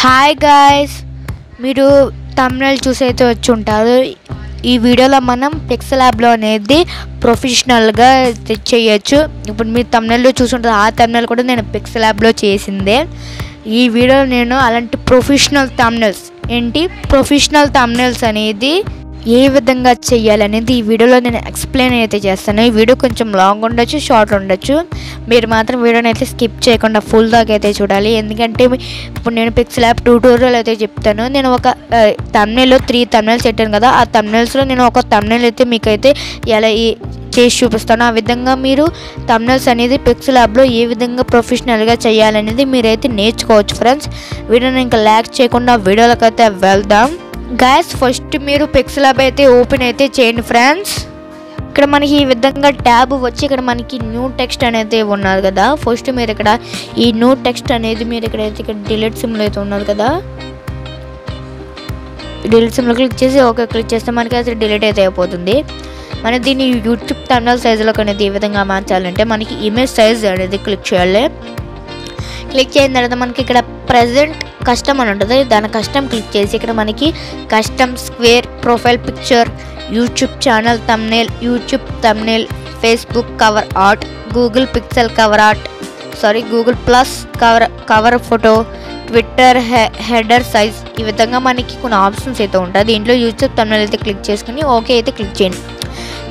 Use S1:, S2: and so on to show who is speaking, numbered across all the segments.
S1: Hi guys, మీరు thumbnail చూసి అయితే వచ్చి ఉంటారు. ఈ వీడియోలో మనం పిక్సెల్ యాప్లో అనేది ప్రొఫెషనల్గా చేయొచ్చు. ఇప్పుడు మీరు thumbnailలో చూసుంటారు, ఆ thumbnail కూడా నేను పిక్సెల్ యాప్లో చేసిందే. ఈ వీడియోలో నేను అలాంటి ప్రొఫెషనల్ thumbnails అనేది ఏ విధంగా చేయాలనేది ఈ వీడియోలో నేను ఎక్స్ప్లెయిన్ అయితే చేస్తాను. ఈ వీడియో కొంచెం లాంగ్ ఉండొచ్చు, షార్ట్ ఉండొచ్చు. మీరు మాత్రం వీడియోని అయితే స్కిప్ చేయకుండా ఫుల్ దాకా అయితే చూడాలి. ఎందుకంటే ఇప్పుడు నేను పిక్సెల్ యాప్ ట్యూటోరియల్ అయితే చెప్తాను. నేను ఒక thumbnailలో 3 thumbnails పెట్టాను కదా, ఆ thumbnailsలో నేను ఒక thumbnail అయితే మీకైతే ఎలా చేసి చూపిస్తాను. ఆ విధంగా మీరు thumbnails అనేది పిక్సెల్ యాప్లో ఏ విధంగా ప్రొఫెషనల్గా చేయాలనేది మీరైతే నేర్చుకోవచ్చు ఫ్రెండ్స్. వీడియోని ఇంకా ల్యాక్ చేయకుండా వీడియోలోకి అయితే వెళ్దాం. గైస్, ఫస్ట్ మీరు పిక్సెల్ యాప్ అయితే ఓపెన్ అయితే చేయండి ఫ్రెండ్స్. ఇక్కడ మనకి ఈ విధంగా ట్యాబ్ వచ్చి ఇక్కడ మనకి న్యూ టెక్స్ట్ అనేది ఉన్నది కదా. ఫస్ట్ మీరు ఇక్కడ ఈ న్యూ టెక్స్ట్ అనేది మీరు ఇక్కడ డిలీట్ సింబల్ అయితే ఉన్నది కదా, డిలీట్ సింబల్ క్లిక్ చేసి ఓకే క్లిక్ చేస్తే మనకి అయితే డిలీట్ అయితే అయిపోతుంది. మనం దీన్ని యూట్యూబ్ thumbnail సైజులోకి అనేది ఏ విధంగా మార్చాలంటే మనకి ఇమేజ్ సైజ్ అనేది క్లిక్ చేయాలి. క్లిక్ చేసిన తర్వాత మనకి ఇక్కడ ప్రెజెంట్ కస్టమ్ అని ఉంటుంది. దాని కస్టమ్ క్లిక్ చేసి ఇక్కడ మనకి custom square profile picture, YouTube channel thumbnail, YouTube thumbnail, Facebook cover art, Google pixel cover art, Google plus cover photo, Twitter header size, ఈ విధంగా మనకి కొన్ని ఆప్షన్స్ అయితే ఉంటాయి. దీంట్లో యూట్యూబ్ thumbnail అయితే క్లిక్ చేసుకుని ఓకే అయితే క్లిక్ చేయండి.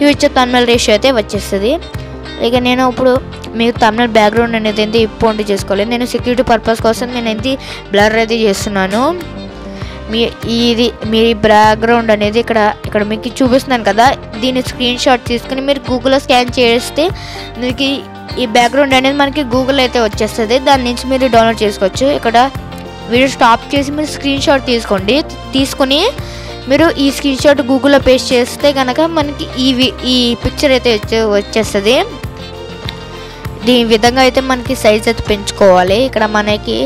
S1: యూట్యూబ్ thumbnail రేషియో అయితే వచ్చేస్తుంది. ఇక నేను ఇప్పుడు మీరు thumbnail బ్యాక్గ్రౌండ్ అనేది ఏంటి ఇంపోర్ట్ చేసుకోవాలి. నేను సెక్యూరిటీ పర్పస్ కోసం నేను ఏంటి బ్లర్ అయితే చేస్తున్నాను. మీ బ్యాక్గ్రౌండ్ అనేది ఇక్కడ మీకు చూపిస్తున్నాను కదా, దీన్ని స్క్రీన్ షాట్ తీసుకుని మీరు గూగుల్లో స్కాన్ చేస్తే మీకు ఈ బ్యాక్గ్రౌండ్ అనేది మనకి గూగుల్ అయితే వచ్చేస్తుంది. దాని నుంచి మీరు డౌన్లోడ్ చేసుకోవచ్చు. ఇక్కడ వీడియో స్టాప్ చేసి మీరు స్క్రీన్ షాట్ తీసుకుని మీరు ఈ స్క్రీన్ షాట్ గూగుల్లో పేస్ట్ చేస్తే కనుక మనకి ఈ పిక్చర్ అయితే వచ్చేస్తుంది. దీని విధంగా అయితే మనకి సైజ్ అయితే పెంచుకోవాలి. ఇక్కడ మనకి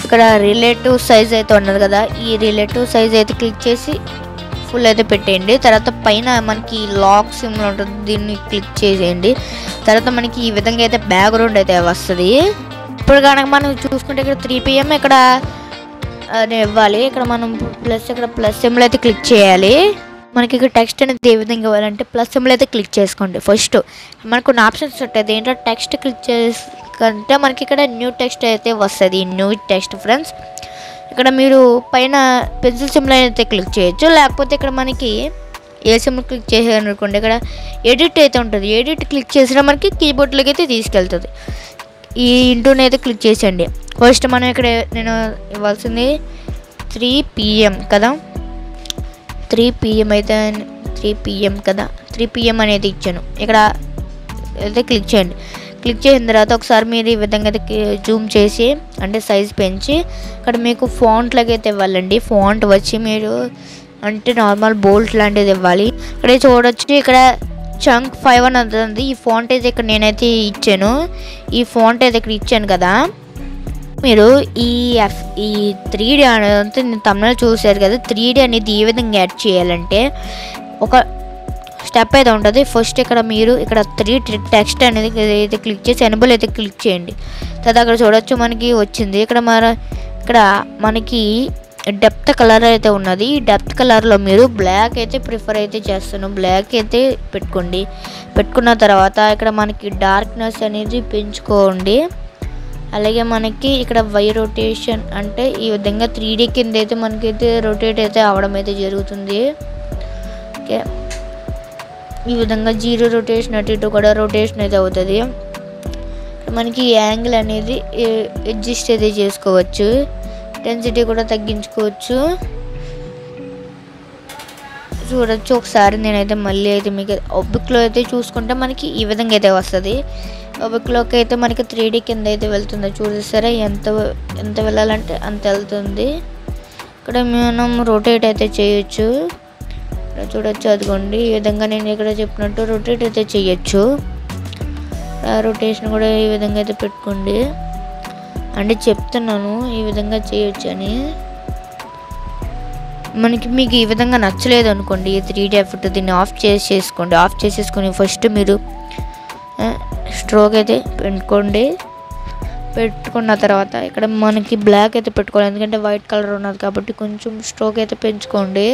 S1: ఇక్కడ రిలేటివ్ సైజ్ అయితే ఉన్నది కదా, ఈ రిలేటివ్ సైజ్ అయితే క్లిక్ చేసి ఫుల్ అయితే పెట్టేయండి. తర్వాత పైన మనకి లాక్ సింబల్ ఉంటుంది, దీన్ని క్లిక్ చేసేయండి. తర్వాత మనకి ఈ విధంగా అయితే బ్యాక్గ్రౌండ్ అయితే వస్తుంది. ఇప్పుడు కనుక మనం చూసుకుంటే ఇక్కడ 3 PM ఇక్కడ ఇవ్వాలి. ఇక్కడ మనం ప్లస్ సింబల్ అయితే క్లిక్ చేయాలి. మనకి ఇక్కడ టెక్స్ట్ అనేది ఏ విధంగా ఇవ్వాలంటే ప్లస్ సింబల్ అయితే క్లిక్ చేసుకోండి. ఫస్ట్ మనకు కొన్ని ఆప్షన్స్ ఉంటాయి. ఏంటో టెక్స్ట్ క్లిక్ చేసుకుంటే మనకి ఇక్కడ న్యూ టెక్స్ట్ అయితే వస్తుంది. న్యూ టెక్స్ట్ ఫ్రెండ్స్, ఇక్కడ మీరు పైన పెన్సిల్ సింబల్ అయితే క్లిక్ చేయొచ్చు. లేకపోతే ఇక్కడ మనకి ఏ సింబల్ క్లిక్ చేయాలనుకోండి, ఇక్కడ ఎడిట్ అయితే ఉంటుంది. ఎడిట్ క్లిక్ చేసినా మనకి కీబోర్డ్లోకి అయితే తీసుకెళ్తుంది. ఈ ఇంటూని అయితే క్లిక్ చేసేయండి. ఫస్ట్ మనం ఇక్కడ నేను ఇవ్వాల్సింది 3 PM కదా, 3 PM అయితే 3 PM కదా, 3 PM అనేది ఇచ్చాను. ఇక్కడ అయితే క్లిక్ చేయండి. క్లిక్ చేసిన తర్వాత ఒకసారి మీరు ఈ విధంగా అయితే జూమ్ చేసి అంటే సైజ్ పెంచి ఇక్కడ మీకు ఫాంట్లకి అయితే ఇవ్వాలండి. ఫాంట్ వచ్చి మీరు అంటే నార్మల్ బోల్ట్ లాంటిది ఇవ్వాలి. ఇక్కడ చూడొచ్చు, ఇక్కడ చంక్ 5 అని ఉంటుంది. ఈ ఫాంట్ అయితే ఇక్కడ నేనైతే ఇచ్చాను. ఈ ఫాంట్ అయితే ఇక్కడ ఇచ్చాను కదా. మీరు ఈ 3D అనేది నేను thumbnail చూసారు కదా, 3D అనేది ఏ విధంగా యాడ్ చేయాలంటే ఒక స్టెప్ అయితే ఉంటుంది. ఫస్ట్ ఇక్కడ మీరు ఇక్కడ 3D టెక్స్ట్ అనేది అయితే క్లిక్ చేసి ఎనబుల్ అయితే క్లిక్ చేయండి. తర్వాత అక్కడ చూడొచ్చు మనకి వచ్చింది. ఇక్కడ మనకి డెప్త్ కలర్ అయితే ఉన్నది. ఈ డెప్త్ కలర్లో మీరు బ్లాక్ అయితే ప్రిఫర్ అయితే చేస్తాను. బ్లాక్ అయితే పెట్టుకున్న తర్వాత ఇక్కడ మనకి డార్క్నెస్ అనేది పెంచుకోండి. అలాగే మనకి ఇక్కడ వై రొటేషన్ అంటే ఈ విధంగా 3D కింద అయితే మనకైతే రొటేట్ అయితే అవడం అయితే జరుగుతుంది. ఓకే, ఈ విధంగా 0 రొటేషన్ అటు ఇటు కూడా రొటేషన్ అయితే అవుతుంది. మనకి యాంగిల్ అనేది అడ్జస్ట్ అయితే చేసుకోవచ్చు. డెన్సిటీ కూడా తగ్గించుకోవచ్చు. చూడొచ్చు ఒకసారి నేనైతే మళ్ళీ అయితే మీకు ఒబిక్లో అయితే చూసుకుంటే మనకి ఈ విధంగా అయితే వస్తుంది. ఒబిక్లోకి అయితే మనకి 3D కింద అయితే వెళ్తుంది. చూసేసారా ఎంత వెళ్ళాలంటే అంత వెళ్తుంది. ఇక్కడ మనం రొటేట్ అయితే చేయొచ్చు. ఇక్కడ చూడొచ్చు, అదిగోండి ఈ విధంగా నేను ఇక్కడ చెప్పినట్టు రొటేట్ అయితే చేయొచ్చు. రొటేషన్ కూడా ఈ విధంగా అయితే పెట్టుకోండి. అంటే చెప్తున్నాను ఈ విధంగా చేయొచ్చు అని. మీకు ఈ విధంగా నచ్చలేదు అనుకోండి ఈ 3D ఎఫెక్ట్, దీన్ని ఆఫ్ చేసేసుకొని ఫస్ట్ మీరు స్ట్రోక్ అయితే పెట్టుకోండి. పెట్టుకున్న తర్వాత ఇక్కడ మనకి బ్లాక్ అయితే పెట్టుకోవాలి, ఎందుకంటే వైట్ కలర్ ఉన్నది కాబట్టి కొంచెం స్ట్రోక్ అయితే పెంచుకోండి.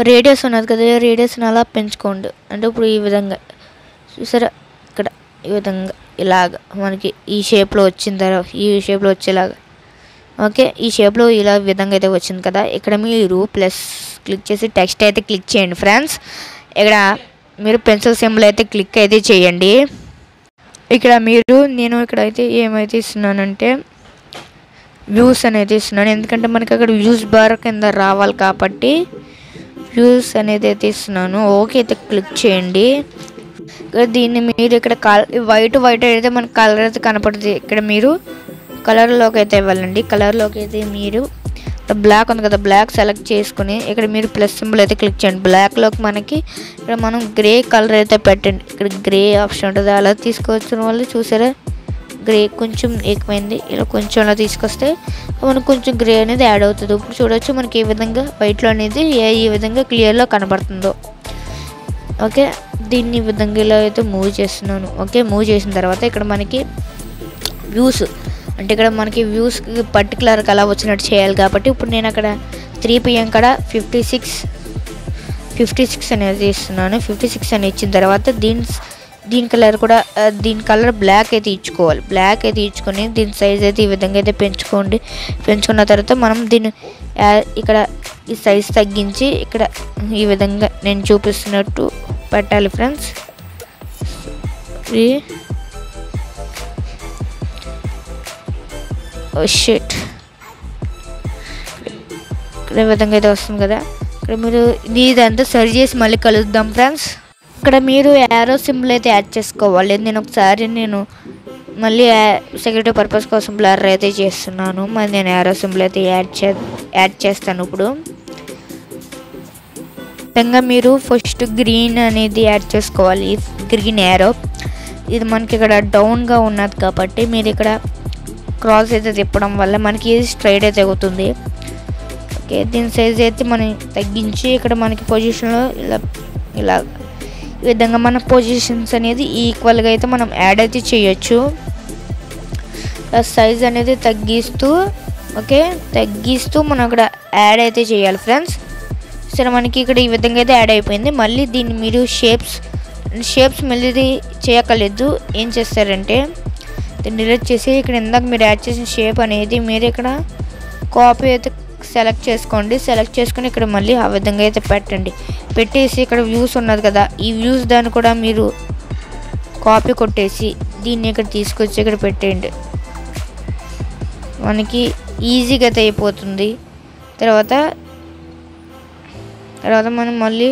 S1: రేడియస్ ఉన్నది కదా, రేడియస్ని అలా పెంచుకోండి. అంటే ఇప్పుడు ఈ విధంగా చూసారా, ఇక్కడ ఈ విధంగా ఇలాగ మనకి ఈ షేప్లో వచ్చిన తర్వాత ఈ షేప్లో వచ్చేలాగా, ఓకే, ఈ షేప్లో ఇలా విధంగా అయితే వచ్చింది కదా. ఇక్కడ మీరు ప్లస్ క్లిక్ చేసి టెక్స్ట్ అయితే క్లిక్ చేయండి ఫ్రెండ్స్. ఇక్కడ మీరు పెన్సిల్ సింబల్ అయితే క్లిక్ అయితే చేయండి. ఇక్కడ నేను ఇక్కడైతే ఏమైతే ఇస్తున్నానంటే వ్యూస్ అనేది ఇస్తున్నాను, ఎందుకంటే మనకి అక్కడ వ్యూస్ బార్ కింద రావాలి కాబట్టి వ్యూస్ అనేది అయితే ఇస్తున్నాను. ఓకే అయితే క్లిక్ చేయండి. దీన్ని మీరు ఇక్కడ వైట్ అయితే మనకు కలర్ అయితే కనపడుతుంది. ఇక్కడ మీరు కలర్లోకి అయితే ఇవ్వాలండి. కలర్లోకి అయితే మీరు బ్లాక్ ఉంది కదా, బ్లాక్ సెలెక్ట్ చేసుకుని ఇక్కడ మీరు ప్లస్ సింబల్ అయితే క్లిక్ చేయండి. బ్లాక్లోకి మనకి ఇక్కడ మనం గ్రే కలర్ అయితే పెట్టండి. ఇక్కడ గ్రే ఆప్షన్ ఉంటుంది, అలా తీసుకొచ్చిన వాళ్ళు చూసారా, గ్రే కొంచెం ఎక్కువైంది. ఇలా కొంచెం అలా తీసుకొస్తే మనకు కొంచెం గ్రే అనేది యాడ్ అవుతుంది. ఇప్పుడు చూడవచ్చు మనకి ఈ విధంగా వైట్లో అనేది ఈ విధంగా క్లియర్లో కనబడుతుందో. ఓకే, దీన్ని ఈ విధంగా ఇలా అయితే మూవ్ చేస్తున్నాను. ఓకే, మూవ్ చేసిన తర్వాత ఇక్కడ మనకి వ్యూస్ అంటే ఇక్కడ మనకి వ్యూస్కి పర్టికులర్గా అలా వచ్చినట్టు చేయాలి కాబట్టి ఇప్పుడు నేను అక్కడ 3 PM కాడ 56 అనేది ఇస్తున్నాను. 56 అని ఇచ్చిన తర్వాత దీని కలర్ కూడా దీని కలర్ బ్లాక్ అయితే ఇచ్చుకోవాలి. బ్లాక్ అయితే ఇచ్చుకొని దీని సైజ్ అయితే ఈ విధంగా అయితే పెంచుకోండి. పెంచుకున్న తర్వాత మనం దీన్ని ఇక్కడ ఈ సైజ్ తగ్గించి ఇక్కడ ఈ విధంగా నేను చూపిస్తున్నట్టు పెట్టాలి ఫ్రెండ్స్. షిట్, ఇక్కడ ఈ విధంగా అయితే వస్తుంది కదా. ఇక్కడ మీరు ఇదంతా సరి చేసి మళ్ళీ కలుద్దాం ఫ్రెండ్స్. ఇక్కడ మీరు యారో సింబల్ అయితే యాడ్ చేసుకోవాలి. నేను మళ్ళీ సెక్యూరిటీ పర్పస్ కోసం బ్లర్ అయితే చేస్తున్నాను. మరి నేను యారో సింబల్ అయితే యాడ్ చేస్తాను. ఇప్పుడు విధంగా మీరు ఫస్ట్ గ్రీన్ అనేది యాడ్ చేసుకోవాలి. గ్రీన్ యారో ఇది మనకి ఇక్కడ డౌన్గా ఉన్నది కాబట్టి మీరు ఇక్కడ క్రాస్ అయితే తిప్పడం వల్ల మనకి స్ట్రైట్ అయితే అవుతుంది. ఓకే, దీని సైజ్ అయితే మనం తగ్గించి ఇక్కడ మనకి పొజిషన్లో ఇలా ఈ విధంగా మన పొజిషన్స్ అనేది ఈక్వల్గా అయితే మనం యాడ్ అయితే చేయొచ్చు. సైజ్ అనేది తగ్గిస్తూ మనం ఇక్కడ యాడ్ అయితే చేయాలి ఫ్రెండ్స్. సరే, మనకి ఇక్కడ ఈ విధంగా అయితే యాడ్ అయిపోయింది. మళ్ళీ దీన్ని మీరు షేప్స్ మళ్ళీ చేయక్కర్లేదు. ఏం చేస్తారంటే దీన్ని డిలీట్ చేసి ఇక్కడ ఇందాక మీరు యాడ్ చేసిన షేప్ అనేది మీరు ఇక్కడ కాపీ అయితే సెలెక్ట్ చేసుకోండి. సెలెక్ట్ చేసుకుని ఇక్కడ మళ్ళీ ఆ విధంగా అయితే పెట్టండి. పెట్టేసి ఇక్కడ వ్యూస్ ఉన్నది కదా, ఈ వ్యూస్ దాన్ని కూడా మీరు కాపీ కొట్టేసి దీన్ని ఇక్కడ తీసుకొచ్చి ఇక్కడ పెట్టేయండి. మనకి ఈజీగా అయితే అయిపోతుంది. తర్వాత మనం మళ్ళీ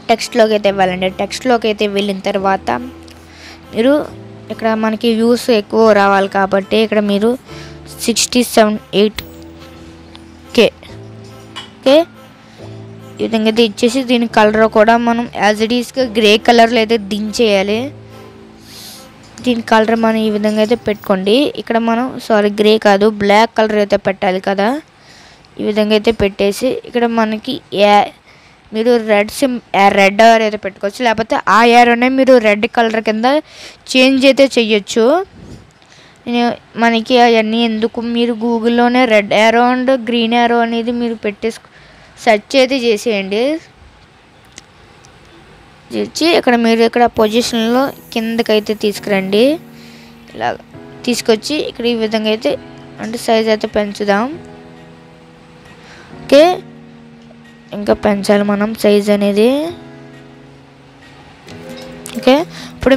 S1: టెక్స్ట్లోకి అయితే వెళ్ళండి. టెక్స్ట్లోకి అయితే వెళ్ళిన తర్వాత మీరు ఇక్కడ మనకి వ్యూస్ ఎక్కువ రావాలి కాబట్టి ఇక్కడ మీరు 67.8K ఓకే ఈ విధంగా అయితే ఇచ్చేసి దీని కలర్ కూడా మనం యాజ్ ఇట్ ఈస్గా గ్రే కలర్లో అయితే దించేయాలి. దీని కలర్ మనం ఈ విధంగా అయితే పెట్టుకోండి. ఇక్కడ మనం గ్రే కాదు బ్లాక్ కలర్ అయితే పెట్టాలి కదా. ఈ విధంగా అయితే పెట్టేసి ఇక్కడ మనకి మీరు రెడ్ ఆర్ అయితే పెట్టుకోవచ్చు, లేకపోతే ఆ యారోనే మీరు రెడ్ కలర్ కింద చేంజ్ అయితే చెయ్యొచ్చు. మనకి అవన్నీ ఎందుకు, మీరు గూగుల్లోనే red arrow and green arrow అనేది మీరు సెర్చ్ అయితే చేసేయండి. చేసి ఇక్కడ మీరు ఇక్కడ పొజిషన్లో కిందకైతే తీసుకురండి. ఇలా తీసుకొచ్చి ఇక్కడ ఈ విధంగా అయితే అంటే సైజ్ అయితే పెంచుదాం. ఓకే ఇంకా పెంచాలి మనం సైజ్ అనేది. ఓకే ఇప్పుడు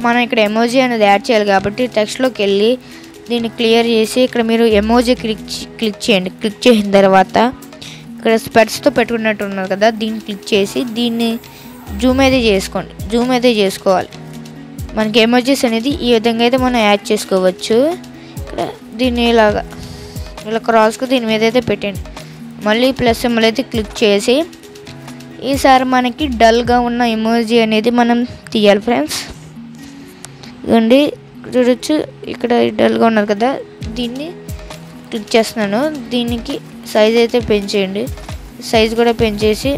S1: మనం ఇక్కడ ఎమోజీ అనేది యాడ్ చేయాలి కాబట్టి టెక్స్ట్లోకి వెళ్ళి దీన్ని క్లియర్ చేసి ఇక్కడ మీరు ఎమోజీ క్లిక్ చేయండి. క్లిక్ చేసిన తర్వాత ఇక్కడ స్పెట్స్తో పెట్టుకున్నట్టు ఉన్నారు కదా, దీన్ని క్లిక్ చేసి దీన్ని జూమ్ అయితే చేసుకోండి. జూమ్ అయితే చేసుకోవాలి. మనకి ఎమోజీస్ అనేది ఈ విధంగా అయితే మనం యాడ్ చేసుకోవచ్చు. ఇక్కడ దీన్ని ఇలా క్రాస్కు దీని మీద అయితే పెట్టండి. మళ్ళీ ప్లస్ సింబల్ అయితే క్లిక్ చేసి ఈసారి మనకి డల్గా ఉన్న ఎమోజీ అనేది మనం తీయాలి ఫ్రెండ్స్. ఇదండి చూడొచ్చు ఇక్కడ డల్గా ఉన్నది కదా, దీన్ని క్లిక్ చేస్తున్నాను. దీనికి సైజ్ అయితే పెంచేయండి. సైజ్ కూడా పెంచేసి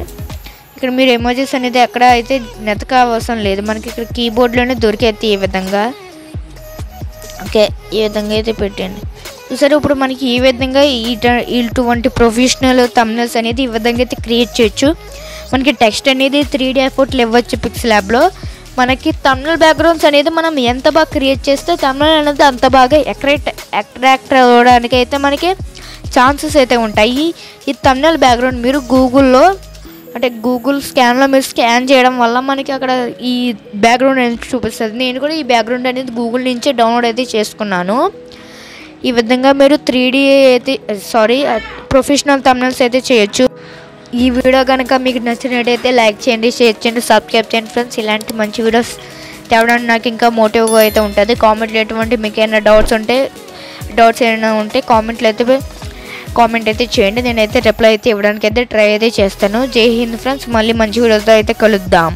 S1: ఇక్కడ మీరు ఎమోజీస్ అనేది ఎక్కడ అయితే నెతక అవసరం లేదు, మనకి ఇక్కడ కీబోర్డ్లోనే దొరికేది ఈ విధంగా. ఓకే ఈ విధంగా అయితే పెట్టండి. సరే ఇప్పుడు మనకి ఈ విధంగా ఇటువంటి ప్రొఫెషనల్ థంబ్నెయిల్స్ అనేది ఈ విధంగా అయితే క్రియేట్ చేయొచ్చు. మనకి టెక్స్ట్ అనేది 3D ఎఫర్ట్లు ఇవ్వచ్చు పిక్సెల్ ల్యాబ్లో. మనకి థంబ్నెయిల్ బ్యాక్గ్రౌండ్స్ అనేది మనం ఎంత బాగా క్రియేట్ చేస్తే థంబ్నెయిల్ అనేది అంత బాగా అట్రాక్ట్ అవ్వడానికి అయితే మనకి ఛాన్సెస్ అయితే ఉంటాయి. ఈ థంబ్నెయిల్ బ్యాక్గ్రౌండ్ మీరు గూగుల్ స్కాన్లో మీరు స్కాన్ చేయడం వల్ల మనకి అక్కడ ఈ బ్యాక్గ్రౌండ్ అనేది చూపిస్తుంది. నేను కూడా ఈ బ్యాక్గ్రౌండ్ అనేది గూగుల్ నుంచే డౌన్లోడ్ అయితే చేసుకున్నాను. ఈ విధంగా మీరు 3D అయితే ప్రొఫెషనల్ థంబ్నెయిల్స్ అయితే చేయొచ్చు. ఈ వీడియో కనుక మీకు నచ్చినట్టయితే లైక్ చేయండి, షేర్ చేయండి, సబ్స్క్రైబ్ చేయండి ఫ్రెండ్స్. ఇలాంటి మంచి వీడియోస్ తేవడానికి నాకు ఇంకా మోటివ్గా అయితే ఉంటుంది. కామెంట్లో ఎటువంటి మీకు ఏమైనా డౌట్స్ ఏమైనా ఉంటే కామెంట్ అయితే చేయండి. నేనైతే రిప్లై అయితే ఇవ్వడానికి అయితే ట్రై అయితే చేస్తాను. జై హింద్ ఫ్రెండ్స్. మళ్ళీ మంచి వీడియోతో అయితే కలుద్దాం.